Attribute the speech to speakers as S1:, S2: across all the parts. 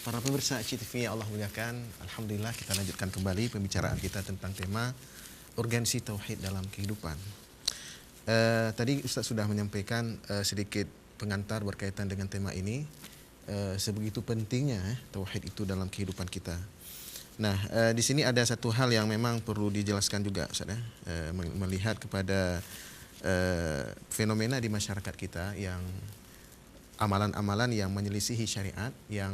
S1: Para pemirsa CTV yang Allah muliakan, alhamdulillah kita lanjutkan kembali pembicaraan kita tentang tema urgensi tauhid dalam kehidupan. Tadi Ustaz sudah menyampaikan sedikit pengantar berkaitan dengan tema ini. Sebegitu pentingnya tauhid itu dalam kehidupan kita. Nah, di sini ada satu hal yang memang perlu dijelaskan juga, Ustaz, melihat kepada fenomena di masyarakat kita yang amalan-amalan yang menyelisihi syariat, yang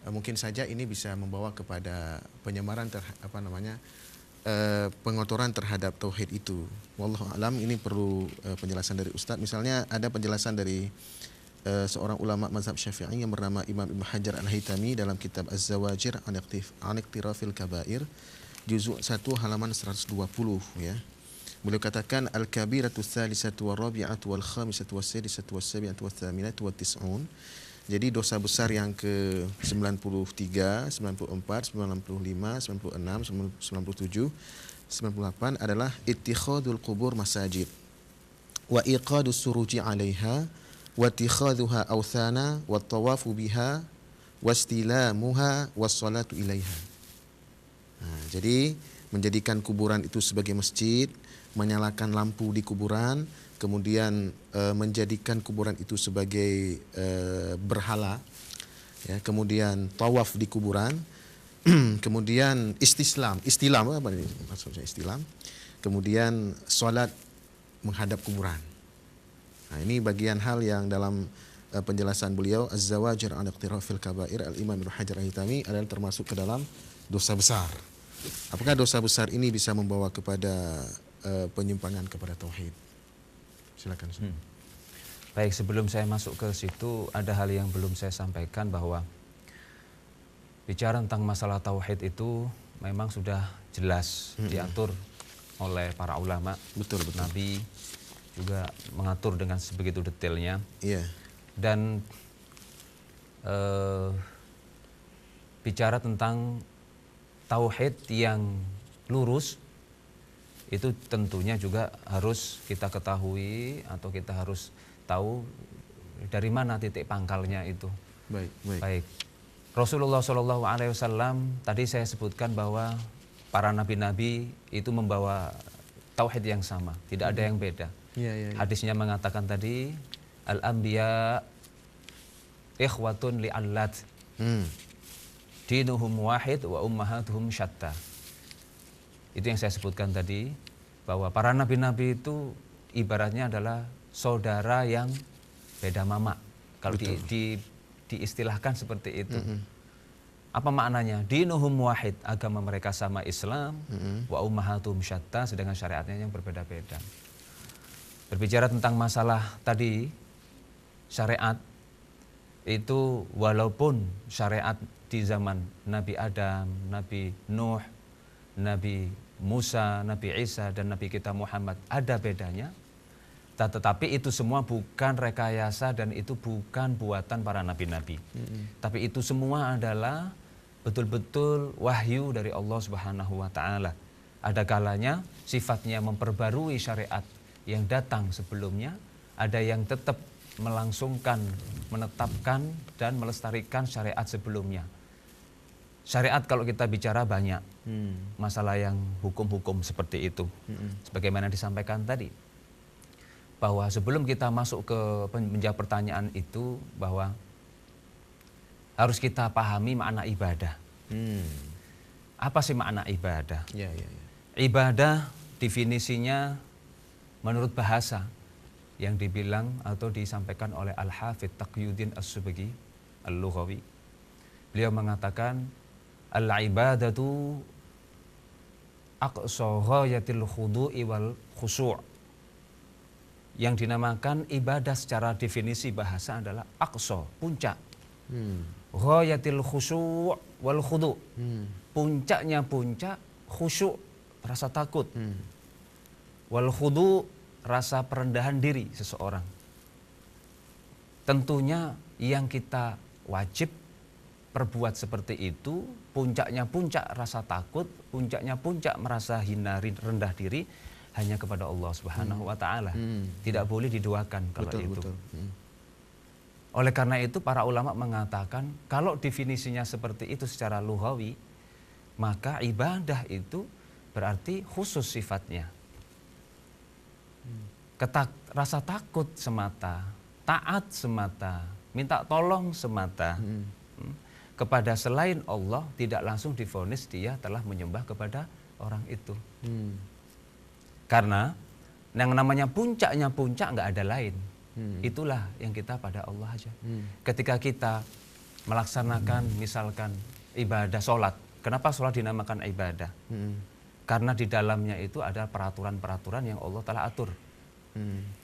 S1: mungkin saja ini bisa membawa kepada penyamaran pengotoran terhadap tauhid itu. Wallahu alam, ini perlu penjelasan dari Ustadz. Misalnya ada penjelasan dari seorang ulama mazhab Syafi'i yang bernama Imam Ibnu Hajar Al-Haytami dalam kitab Az-Zawajir an Iqtirafil Kabair, juzuk 1 halaman 120 ya. Beliau katakan al-kabiratu tsalisatu warabi'atu wal khamisatu wassadisatu wassabi'atu watsaminatu wattis'un. Jadi dosa besar yang ke-93, 94, 95, 96, 97, 98 adalah ittikhadul qubur masajid wa iqadus suruji 'alaiha wa ittikhadhuha awthana wat tawafu biha wastilamuha wassalatu ilaiha. Nah, jadi menjadikan kuburan itu sebagai masjid, menyalakan lampu di kuburan, kemudian menjadikan kuburan itu sebagai berhala, ya, kemudian tawaf di kuburan, kemudian istilam apa ini maksudnya istilam, kemudian sholat menghadap kuburan. Nah, ini bagian hal yang dalam penjelasan beliau Az-Zawajir an Iqtirafil Kabair Al-Imam Ibnu Hajar Al-Haytami adalah termasuk ke dalam dosa besar. Apakah dosa besar ini bisa membawa kepada penyimpangan kepada tauhid? Silakan.
S2: Baik, sebelum saya masuk ke situ, ada hal yang belum saya sampaikan, bahwa bicara tentang masalah tauhid itu memang sudah jelas diatur oleh para ulama.
S1: Betul.
S2: Nabi juga mengatur dengan sebegitu detailnya.
S1: Iya.
S2: Dan bicara tentang tauhid yang lurus, itu tentunya juga harus kita ketahui atau kita harus tahu dari mana titik pangkalnya itu. Baik. Rasulullah SAW tadi saya sebutkan bahwa para nabi-nabi itu membawa tauhid yang sama, tidak ada yang beda.
S1: Ya.
S2: Hadisnya mengatakan tadi, al-anbiya ikhwatun li'allat, dinuhum wahid wa ummahatuhum syatta. Itu yang saya sebutkan tadi, bahwa para nabi-nabi itu ibaratnya adalah saudara yang beda mama. Kalau diistilahkan seperti itu. Apa maknanya? Dinuhum wahid, agama mereka sama Islam, wa ummahatuhum syatta, sedangkan syariatnya yang berbeda-beda. Berbicara tentang masalah tadi, syariat itu walaupun syariat di zaman Nabi Adam, Nabi Nuh, Nabi Musa, Nabi Isa, dan Nabi kita Muhammad ada bedanya, tetapi itu semua bukan rekayasa dan itu bukan buatan para nabi-nabi. Tapi itu semua adalah betul-betul wahyu dari Allah Subhanahu wa Ta'ala. Ada kalanya sifatnya memperbarui syariat yang datang sebelumnya, ada yang tetap melangsungkan, menetapkan dan melestarikan syariat sebelumnya. Syariat kalau kita bicara banyak masalah yang hukum-hukum seperti itu. Sebagaimana disampaikan tadi, bahwa sebelum kita masuk ke menjawab pertanyaan itu, bahwa harus kita pahami makna ibadah. Apa sih makna ibadah?
S1: Ya.
S2: Ibadah definisinya menurut bahasa yang dibilang atau disampaikan oleh Al-Hafidh Taqiyuddin As-Subki Al-Lughawi. Beliau mengatakan al-ibadatu aqsa ghayatil khudu'i wal khushu'. Yang dinamakan ibadah secara definisi bahasa adalah aqsa, puncak. Ghayatil khushu' wal khudu'. Puncaknya puncak, khusyuk, rasa takut. Wal khudu', rasa perendahan diri seseorang. Tentunya yang kita wajib perbuat seperti itu, puncaknya puncak rasa takut, puncaknya puncak merasa hina, rendah diri, hanya kepada Allah Subhanahu wa Ta'ala. Tidak boleh diduakan kalau itu. Oleh karena itu para ulama mengatakan kalau definisinya seperti itu secara lughawi, maka ibadah itu berarti khusus sifatnya. Rasa takut semata, taat semata, minta tolong semata. Kepada selain Allah tidak langsung divonis dia telah menyembah kepada orang itu. Karena yang namanya puncaknya puncak nggak ada lain. Itulah yang kita pada Allah aja. Ketika kita melaksanakan misalkan ibadah sholat. Kenapa sholat dinamakan ibadah? Karena di dalamnya itu ada peraturan-peraturan yang Allah telah atur.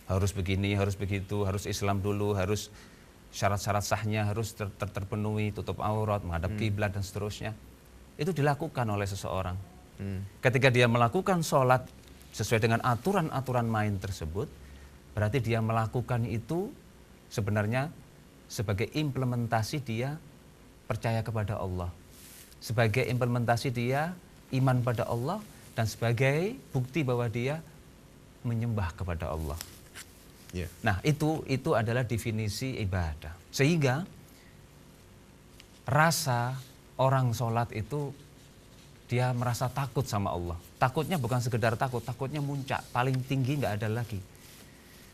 S2: Harus begini, harus begitu, harus Islam dulu, harus syarat-syarat sahnya harus terpenuhi, tutup aurat, menghadap kiblat dan seterusnya. Itu dilakukan oleh seseorang. Ketika dia melakukan sholat sesuai dengan aturan-aturan main tersebut, berarti dia melakukan itu sebenarnya sebagai implementasi dia percaya kepada Allah. Sebagai implementasi dia iman pada Allah dan sebagai bukti bahwa dia menyembah kepada Allah.
S1: Yeah.
S2: Nah, itu adalah definisi ibadah. Sehingga rasa orang sholat itu dia merasa takut sama Allah. Takutnya bukan sekedar takut, takutnya muncak, paling tinggi nggak ada lagi.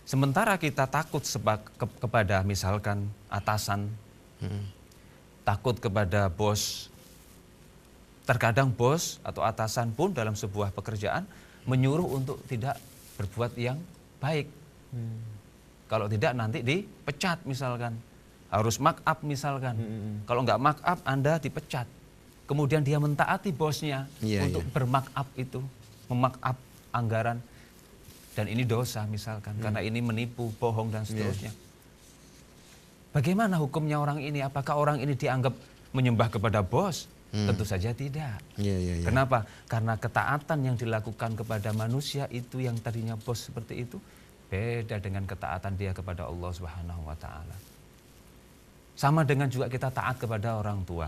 S2: Sementara kita takut kepada misalkan atasan, takut kepada bos. Terkadang bos atau atasan pun dalam sebuah pekerjaan menyuruh untuk tidak berbuat yang baik. Kalau tidak nanti dipecat misalkan. Harus mark up misalkan. Kalau nggak mark up Anda dipecat. Kemudian dia mentaati bosnya untuk bermark up itu. Memark up anggaran. Dan ini dosa misalkan. Karena ini menipu, bohong dan seterusnya. Bagaimana hukumnya orang ini? Apakah orang ini dianggap menyembah kepada bos? Tentu saja tidak. Kenapa? Karena ketaatan yang dilakukan kepada manusia itu yang tadinya bos seperti itu beda dengan ketaatan dia kepada Allah Subhanahu wa taala. Sama dengan juga kita taat kepada orang tua.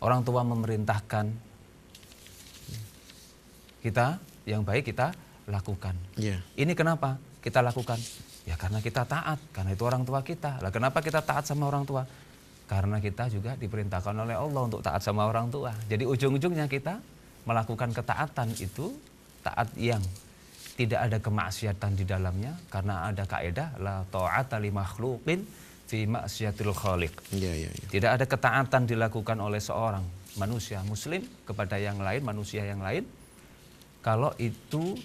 S2: Orang tua memerintahkan kita yang baik kita lakukan. Ini kenapa kita lakukan? Ya karena kita taat, karena itu orang tua kita. Lah kenapa kita taat sama orang tua? Karena kita juga diperintahkan oleh Allah untuk taat sama orang tua. Jadi ujung-ujungnya kita melakukan ketaatan itu taat yang tidak ada kemaksiatan di dalamnya karena ada kaidah la ta'ata li makhluqin fi maksiatil khaliq. Tidak ada ketaatan dilakukan oleh seorang manusia muslim kepada yang lain, manusia yang lain kalau itu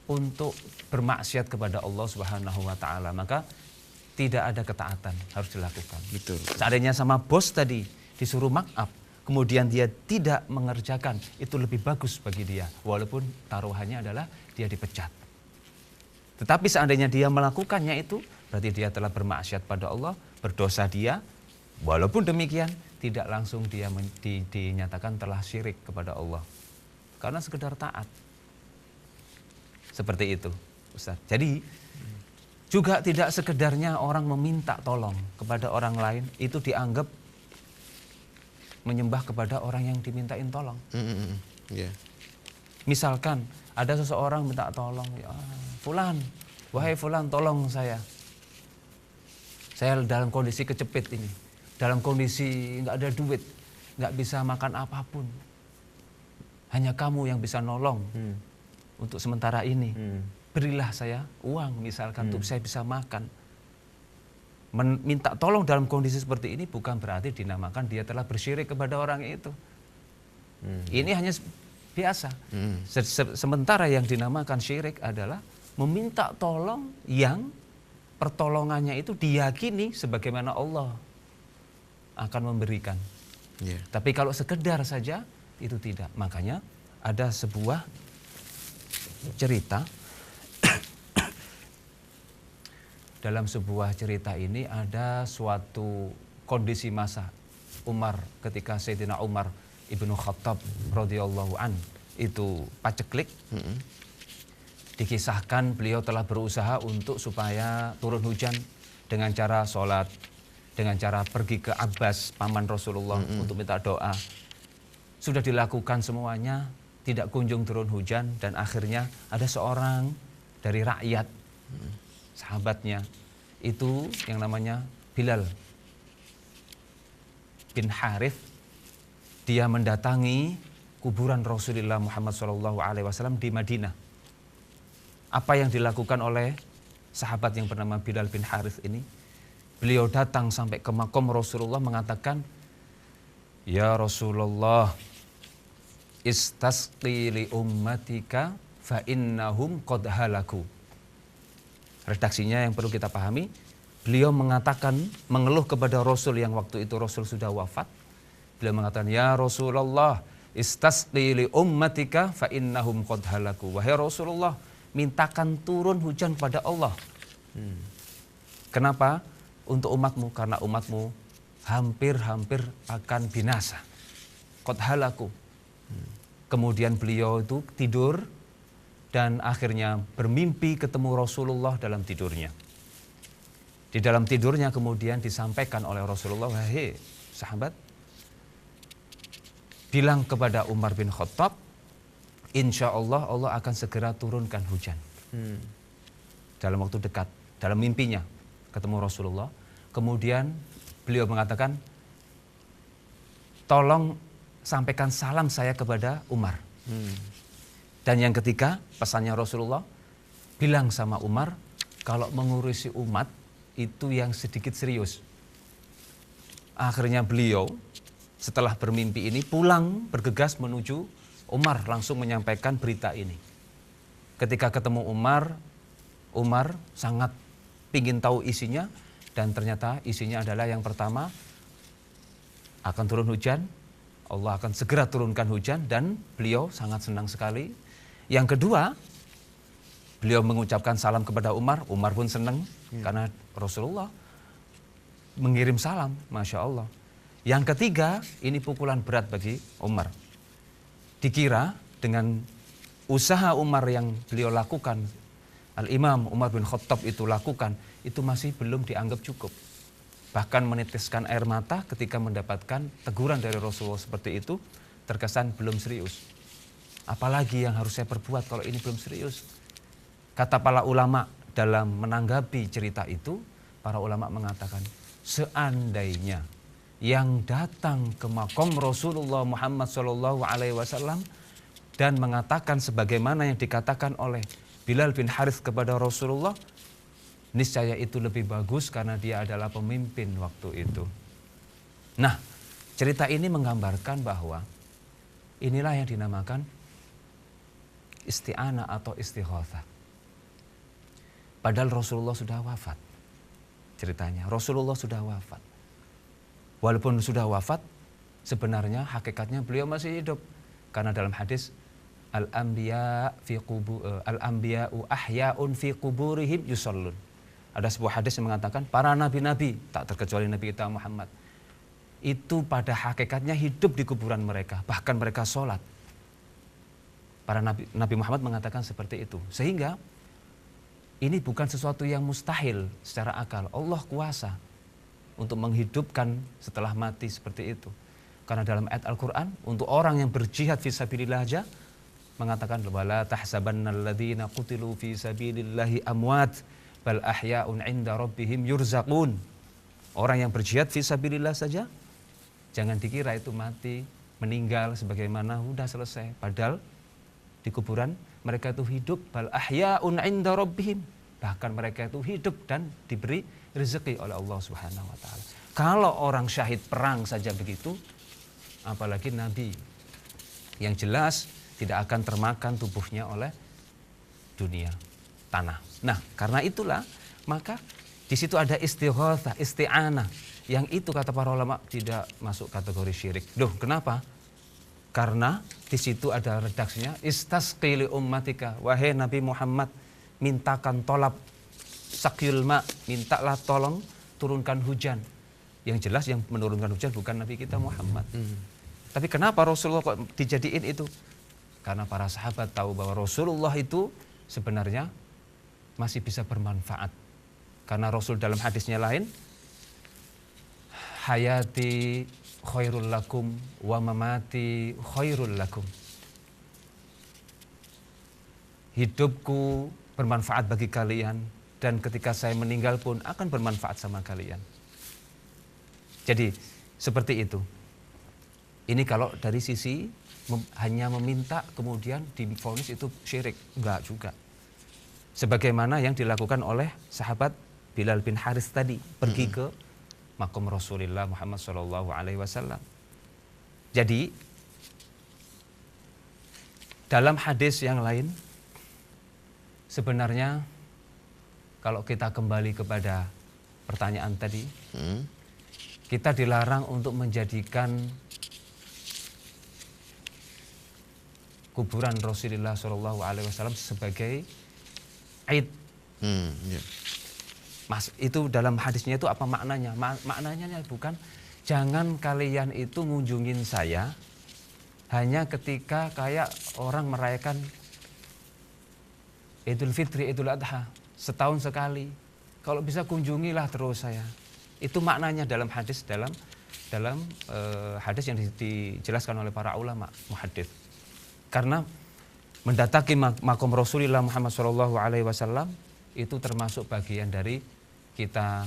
S2: untuk bermaksiat kepada Allah Subhanahu wa taala, maka tidak ada ketaatan harus dilakukan.
S1: Betul.
S2: Seandainya sama bos tadi disuruh mark up, kemudian dia tidak mengerjakan, itu lebih bagus bagi dia. Walaupun taruhannya adalah dia dipecat. Tetapi seandainya dia melakukannya itu, berarti dia telah bermaksiat pada Allah, berdosa dia. Walaupun demikian, tidak langsung dia dinyatakan telah syirik kepada Allah. Karena sekedar taat. Seperti itu, Ustaz. Jadi, juga tidak sekedarnya orang meminta tolong kepada orang lain, itu dianggap menyembah kepada orang yang dimintain tolong. Misalkan ada seseorang minta tolong, ya, Fulan, wahai Fulan, tolong saya. Saya dalam kondisi kecepit ini, dalam kondisi nggak ada duit, nggak bisa makan apapun. Hanya kamu yang bisa nolong untuk sementara ini. Berilah saya uang misalkan untuk saya bisa makan. Minta tolong dalam kondisi seperti ini bukan berarti dinamakan dia telah bersyirik kepada orang itu. Ini hanya biasa. Sementara yang dinamakan syirik adalah meminta tolong yang pertolongannya itu diyakini sebagaimana Allah akan memberikan. Tapi kalau sekedar saja itu tidak. Makanya ada sebuah cerita. Dalam sebuah cerita ini ada suatu kondisi masa Umar ketika Sayyidina Umar Ibnu Khattab radhiyallahu an itu paceklik. Dikisahkan beliau telah berusaha untuk supaya turun hujan dengan cara sholat, dengan cara pergi ke Abbas paman Rasulullah untuk minta doa. Sudah dilakukan semuanya, tidak kunjung turun hujan, dan akhirnya ada seorang dari rakyat sahabatnya itu yang namanya Bilal bin Harith, dia mendatangi kuburan Rasulullah Muhammad SAW di Madinah. Apa yang dilakukan oleh sahabat yang bernama Bilal bin Harith ini? Beliau datang sampai ke makom Rasulullah mengatakan, "Ya Rasulullah, istasqi li ummatika fa innahum qad halaku." Redaksinya yang perlu kita pahami, beliau mengatakan, mengeluh kepada Rasul yang waktu itu Rasul sudah wafat. Beliau mengatakan, "Ya Rasulullah, istasqi li ummatika fa innahum qad halaku." Wahai Rasulullah, mintakan turun hujan pada Allah. Kenapa? Untuk umatmu, karena umatmu hampir-hampir akan binasa. Qad halaku. Kemudian beliau itu tidur dan akhirnya bermimpi ketemu Rasulullah dalam tidurnya. Di dalam tidurnya kemudian disampaikan oleh Rasulullah, "Wahai sahabat, bilang kepada Umar bin Khattab, insya Allah Allah akan segera turunkan hujan." Dalam waktu dekat, dalam mimpinya ketemu Rasulullah. Kemudian beliau mengatakan, "Tolong sampaikan salam saya kepada Umar." Dan yang ketiga, pesannya Rasulullah, bilang sama Umar, kalau mengurusi umat itu yang sedikit serius. Akhirnya beliau setelah bermimpi ini pulang bergegas menuju Umar, langsung menyampaikan berita ini. Ketika ketemu Umar, Umar sangat ingin tahu isinya, dan ternyata isinya adalah yang pertama, akan turun hujan, Allah akan segera turunkan hujan, dan beliau sangat senang sekali. Yang kedua, beliau mengucapkan salam kepada Umar, Umar pun senang karena Rasulullah mengirim salam, Masya Allah. Yang ketiga, ini pukulan berat bagi Umar. Dikira dengan usaha Umar yang beliau lakukan, Al-Imam Umar bin Khattab itu lakukan, itu masih belum dianggap cukup. Bahkan menitiskan air mata ketika mendapatkan teguran dari Rasulullah seperti itu, terkesan belum serius. Apalagi yang harus saya perbuat kalau ini belum serius? Kata para ulama dalam menanggapi cerita itu, para ulama mengatakan, seandainya yang datang ke makom Rasulullah Muhammad SAW dan mengatakan sebagaimana yang dikatakan oleh Bilal bin Harith kepada Rasulullah, niscaya itu lebih bagus karena dia adalah pemimpin waktu itu. Nah, cerita ini menggambarkan bahwa inilah yang dinamakan isti'anah atau istighatsah. Padahal Rasulullah sudah wafat. Ceritanya, Rasulullah sudah wafat. Walaupun sudah wafat, sebenarnya hakikatnya beliau masih hidup. Karena dalam hadis, Al-anbiya'u ahya'un fi quburihim yusallun. Ada sebuah hadis yang mengatakan para nabi-nabi, tak terkecuali Nabi kita Muhammad, itu pada hakikatnya hidup di kuburan mereka, bahkan mereka sholat. Para Nabi Muhammad mengatakan seperti itu. Sehingga ini bukan sesuatu yang mustahil secara akal. Allah kuasa untuk menghidupkan setelah mati seperti itu. Karena dalam ayat Al-Quran, untuk orang yang berjihad fisabilillah aja, mengatakan, wala tahsabannal ladzina qutilu fi sabilillahi amwat bal ahya'un 'inda rabbihim yurzaqun. Orang yang berjihad fisabilillah saja jangan dikira itu mati, meninggal sebagaimana udah selesai. Padahal di kuburan mereka itu hidup, bal ahya'un 'inda rabbihim. Bahkan mereka itu hidup dan diberi rezeki oleh Allah Subhanahu wa taala. Kalau orang syahid perang saja begitu, apalagi nabi yang jelas tidak akan termakan tubuhnya oleh dunia, tanah. Nah, karena itulah maka di situ ada istighatsah, isti'anah, yang itu kata para ulama tidak masuk kategori syirik. Loh, kenapa? Karena di situ ada redaksinya, istasqi li ummatika, wahai Nabi Muhammad, mintakan tolab sakyul ma, mintalah tolong turunkan hujan. Yang jelas yang menurunkan hujan bukan Nabi kita Muhammad. Tapi kenapa Rasulullah kok dijadiin itu? Karena para sahabat tahu bahwa Rasulullah itu sebenarnya masih bisa bermanfaat. Karena Rasul dalam hadisnya lain, hayati khairul lakum wa mamati khairul lakum. Hidupku bermanfaat bagi kalian dan ketika saya meninggal pun akan bermanfaat sama kalian. Jadi seperti itu. Ini kalau dari sisi hanya meminta kemudian divonis itu syirik, enggak juga. Sebagaimana yang dilakukan oleh sahabat Bilal bin Haris tadi, pergi ke makom Rasulullah Muhammad SAW. Jadi dalam hadis yang lain sebenarnya kalau kita kembali kepada pertanyaan tadi, kita dilarang untuk menjadikan kuburan Rasulullah SAW sebagai Aid.
S1: Ya.
S2: Mas, itu dalam hadisnya itu apa maknanya? Maknanya bukan jangan kalian itu ngunjungin saya hanya ketika kayak orang merayakan Idul Fitri, Idul Adha setahun sekali. Kalau bisa kunjungilah terus saya. Itu maknanya dalam hadis hadis yang dijelaskan oleh para ulama muhaddits. Karena mendatangi makom Rasulullah Muhammad SAW itu termasuk bagian dari kita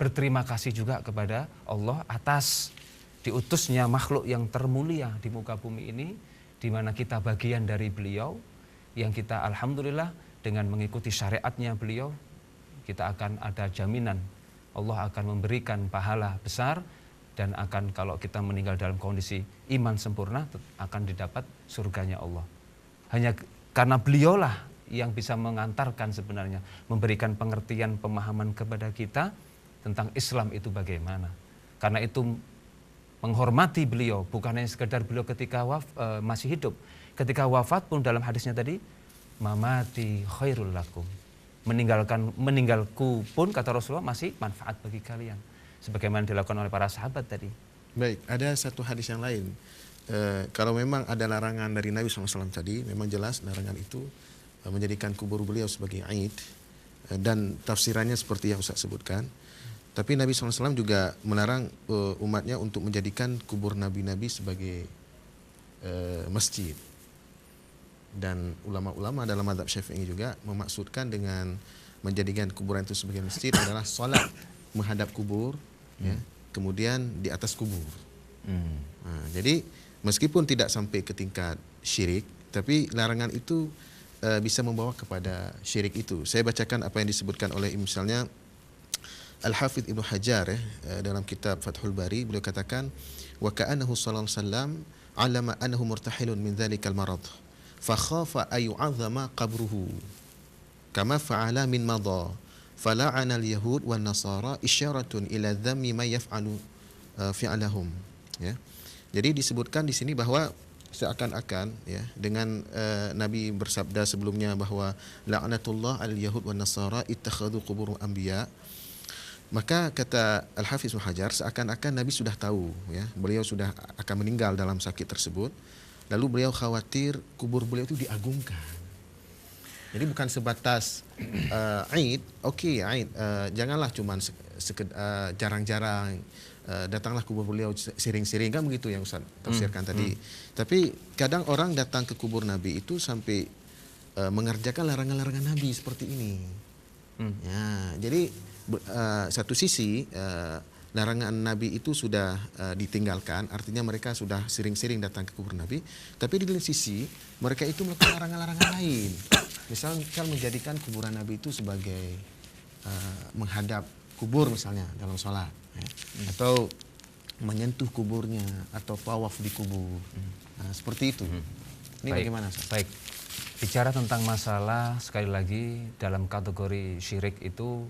S2: berterima kasih juga kepada Allah atas diutusnya makhluk yang termulia di muka bumi ini, di mana kita bagian dari beliau, yang kita alhamdulillah dengan mengikuti syariatnya beliau, kita akan ada jaminan Allah akan memberikan pahala besar, dan akan kalau kita meninggal dalam kondisi iman sempurna akan didapat surganya Allah. Hanya karena beliaulah yang bisa mengantarkan sebenarnya, memberikan pengertian, pemahaman kepada kita tentang Islam itu bagaimana. Karena itu menghormati beliau, bukan hanya sekedar beliau ketika masih hidup. Ketika wafat pun dalam hadisnya tadi, mamati khairul lakum. Meninggalku pun kata Rasulullah masih manfaat bagi kalian. Sebagaimana dilakukan oleh para sahabat tadi.
S1: Baik, ada satu hadis yang lain. Kalau memang ada larangan dari Nabi SAW tadi, memang jelas larangan itu menjadikan kubur beliau sebagai Aid, dan tafsirannya seperti yang Ustaz sebutkan. Tapi Nabi SAW juga melarang umatnya untuk menjadikan kubur nabi-nabi sebagai masjid. Dan ulama-ulama dalam mazhab Syafi'i juga memaksudkan dengan menjadikan kuburan itu sebagai masjid adalah salat menghadap kubur, ya, kemudian di atas kubur. Nah, jadi meskipun tidak sampai ke tingkat syirik, tapi larangan itu bisa membawa kepada syirik itu. Saya bacakan apa yang disebutkan oleh misalnya Al-Hafidh Ibnu Hajar dalam kitab Fathul Bari, beliau katakan wa ka'annahu sallallahu alaihi wasallam alama annahu murtahilun min dzalikal marad fa khafa ay yu'azzama qabruhu kama fa'ala min madha fala'ana al-yahud wan nasara isyaratun ila dhammi ma yaf'alu fi'lahum, ya. Jadi disebutkan di sini bahwa seakan-akan, ya, dengan Nabi bersabda sebelumnya bahwa la'natullah al-yahud wan nasara ittakhadhu qubur anbiya, maka kata Al-Hafiz Ibnu Hajar seakan-akan Nabi sudah tahu, ya, beliau sudah akan meninggal dalam sakit tersebut, lalu beliau khawatir kubur beliau itu diagungkan. Jadi bukan sebatas Aid, oke, Aid, janganlah cuma jarang-jarang datanglah kubur beliau sering-sering, kan begitu yang Ustaz tafsirkan tadi. Tapi kadang orang datang ke kubur Nabi itu sampai mengerjakan larangan-larangan Nabi seperti ini. Ya, jadi satu sisi larangan Nabi itu sudah ditinggalkan, artinya mereka sudah sering-sering datang ke kubur Nabi. Tapi di lain sisi mereka itu melakukan larangan-larangan lain. Misalnya menjadikan kuburan Nabi itu sebagai menghadap kubur misalnya dalam sholat, ya, atau menyentuh kuburnya atau tawaf di kubur. Nah, seperti itu. Ini
S2: Baik.
S1: bagaimana, Ustaz?
S2: Baik. Bicara tentang masalah, sekali lagi dalam kategori syirik itu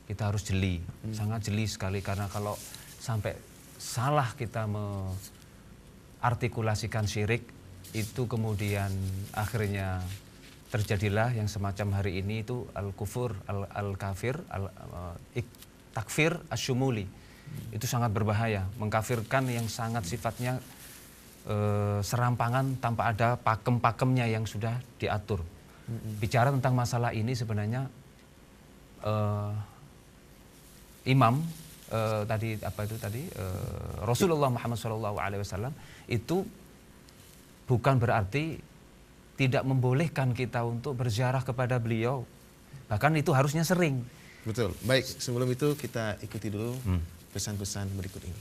S2: kita harus jeli, sangat jeli sekali, karena kalau sampai salah kita mengartikulasikan syirik itu kemudian akhirnya terjadilah yang semacam hari ini itu al-kufur, al-kafir, takfir asyumuli. Itu sangat berbahaya, mengkafirkan yang sangat sifatnya serampangan tanpa ada pakem-pakemnya yang sudah diatur. Bicara tentang masalah ini sebenarnya Imam Rasulullah Muhammad SAW itu bukan berarti tidak membolehkan kita untuk berziarah kepada beliau, Bahkan itu harusnya sering.
S1: Betul. Baik, sebelum itu kita ikuti dulu pesan-pesan berikut ini.